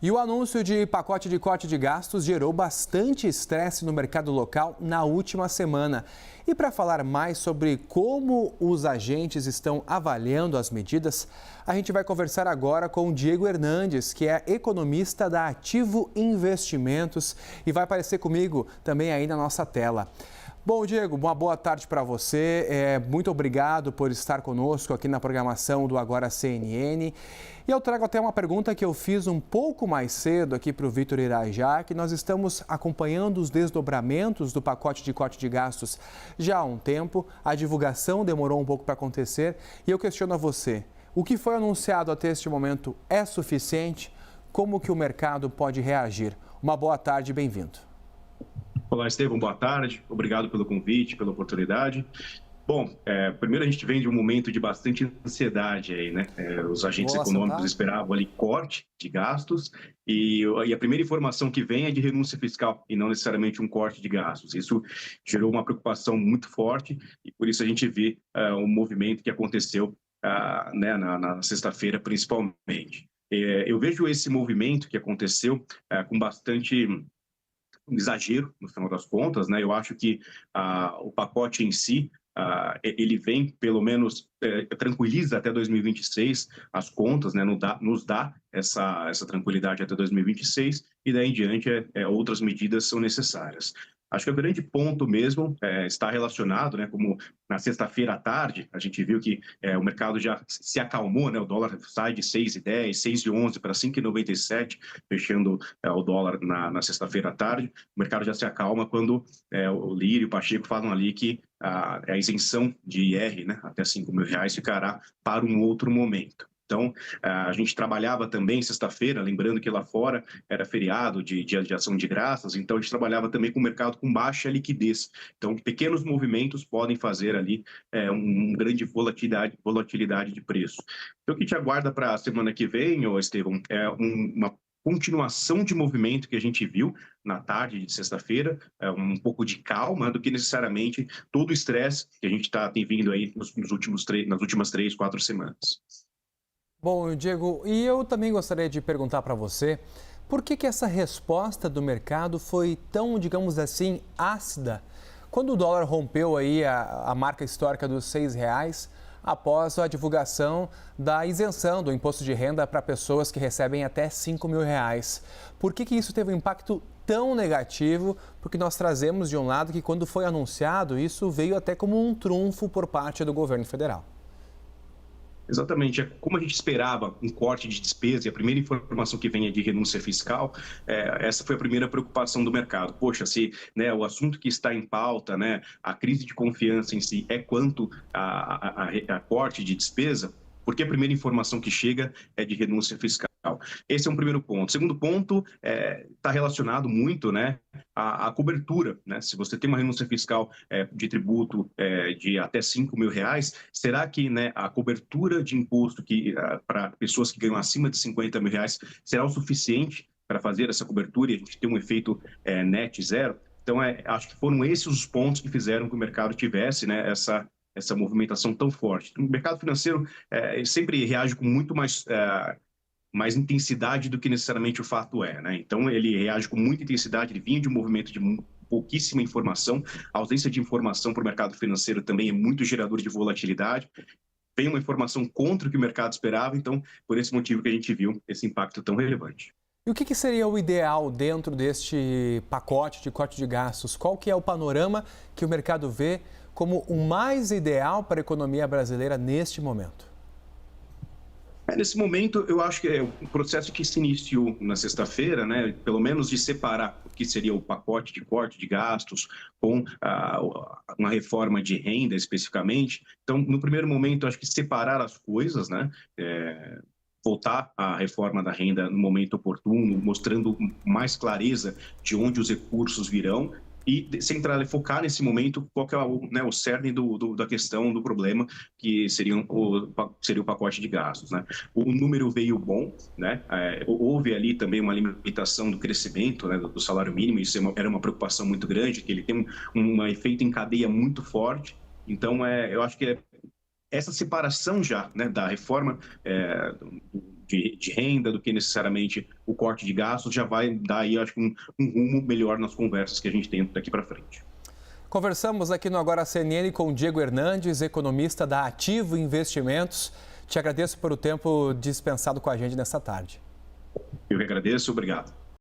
E o anúncio de pacote de corte de gastos gerou bastante estresse no mercado local na última semana. E para falar mais sobre como os agentes estão avaliando as medidas, a gente vai conversar agora com o Diego Hernandes, que é economista da Ativo Investimentos e vai aparecer comigo também aí na nossa tela. Bom, Diego, uma boa tarde para você. Muito obrigado por estar conosco aqui na programação do Agora CNN. E eu trago até uma pergunta que eu fiz um pouco mais cedo aqui para o Vitor Irajá, que nós estamos acompanhando os desdobramentos do pacote de corte de gastos já há um tempo. A divulgação demorou um pouco para acontecer e eu questiono a você. O que foi anunciado até este momento é suficiente? Como que o mercado pode reagir? Uma boa tarde e bem-vindo. Olá, Estevão, boa tarde. Obrigado pelo convite, pela oportunidade. Bom, primeiro a gente vem de um momento de bastante ansiedade aí, né? Os agentes econômicos esperavam ali corte de gastos e a primeira informação que vem é de renúncia fiscal e não necessariamente um corte de gastos. Isso gerou uma preocupação muito forte e por isso a gente vê um movimento que aconteceu né, na sexta-feira, principalmente. Eu vejo esse movimento que aconteceu com bastante um exagero, no final das contas, né? Eu acho que o pacote em si, ele vem, pelo menos, tranquiliza até 2026 as contas, né? Nos dá essa tranquilidade até 2026 e daí em diante outras medidas são necessárias. Acho que o grande ponto mesmo está relacionado, né, como na sexta-feira à tarde, a gente viu que o mercado já se acalmou, né, o dólar sai de 6,10, 6,11 para 5,97, fechando o dólar na sexta-feira à tarde. O mercado já se acalma quando o Lírio e o Pacheco falam ali que a isenção de IR, né, até R$5.000 ficará para um outro momento. Então, a gente trabalhava também sexta-feira, lembrando que lá fora era feriado de ação de graças, então a gente trabalhava também com o mercado com baixa liquidez. Então, pequenos movimentos podem fazer ali uma grande volatilidade de preço. Então, o que te aguarda para a semana que vem, Estevão, é uma continuação de movimento que a gente viu na tarde de sexta-feira, um pouco de calma do que necessariamente todo o estresse que a gente tem vindo aí nas últimas 3, 4 semanas. Bom, Diego, e eu também gostaria de perguntar para você, por que essa resposta do mercado foi tão, digamos assim, ácida, quando o dólar rompeu aí a marca histórica dos R$6, após a divulgação da isenção do imposto de renda para pessoas que recebem até R$5.000? Por que isso teve um impacto tão negativo? Porque nós trazemos de um lado que quando foi anunciado, isso veio até como um trunfo por parte do governo federal. Exatamente, como a gente esperava um corte de despesa e a primeira informação que vem é de renúncia fiscal, essa foi a primeira preocupação do mercado. Poxa, se né, o assunto que está em pauta, né, a crise de confiança em si é quanto a corte de despesa, porque a primeira informação que chega é de renúncia fiscal. Esse é um primeiro ponto. Segundo ponto, está relacionado muito, né, à cobertura, né? Se você tem uma renúncia fiscal de tributo de até R$5.000, será que, né, a cobertura de imposto para pessoas que ganham acima de R$50.000 será o suficiente para fazer essa cobertura e a gente ter um efeito net zero? Então, acho que foram esses os pontos que fizeram que o mercado tivesse, né, essa movimentação tão forte. O mercado financeiro sempre reage com muito mais intensidade do que necessariamente o fato né? Então, ele reage com muita intensidade, ele vinha de um movimento de pouquíssima informação, a ausência de informação para o mercado financeiro também é muito gerador de volatilidade, vem uma informação contra o que o mercado esperava, então, por esse motivo que a gente viu esse impacto tão relevante. E o que seria o ideal dentro deste pacote de corte de gastos? Qual que é o panorama que o mercado vê como o mais ideal para a economia brasileira neste momento? Nesse momento, eu acho que é um processo que se iniciou na sexta-feira, né, pelo menos de separar o que seria o pacote de corte de gastos com uma reforma de renda especificamente. Então, no primeiro momento, acho que separar as coisas, né, voltar à reforma da renda no momento oportuno, mostrando mais clareza de onde os recursos virão e focar nesse momento qual que é o cerne da questão, do problema, que seria o pacote de gastos, né? O número veio bom, né? Houve ali também uma limitação do crescimento, né, do salário mínimo, isso era uma preocupação muito grande, que ele tem um efeito em cadeia muito forte. Então, eu acho que essa separação já, né, da reforma de renda do que necessariamente o corte de gastos, já vai dar aí, acho que um rumo melhor nas conversas que a gente tem daqui para frente. Conversamos aqui no Agora CNN com o Diego Hernandes, economista da Ativo Investimentos. Te agradeço por o tempo dispensado com a gente nessa tarde. Eu que agradeço, obrigado.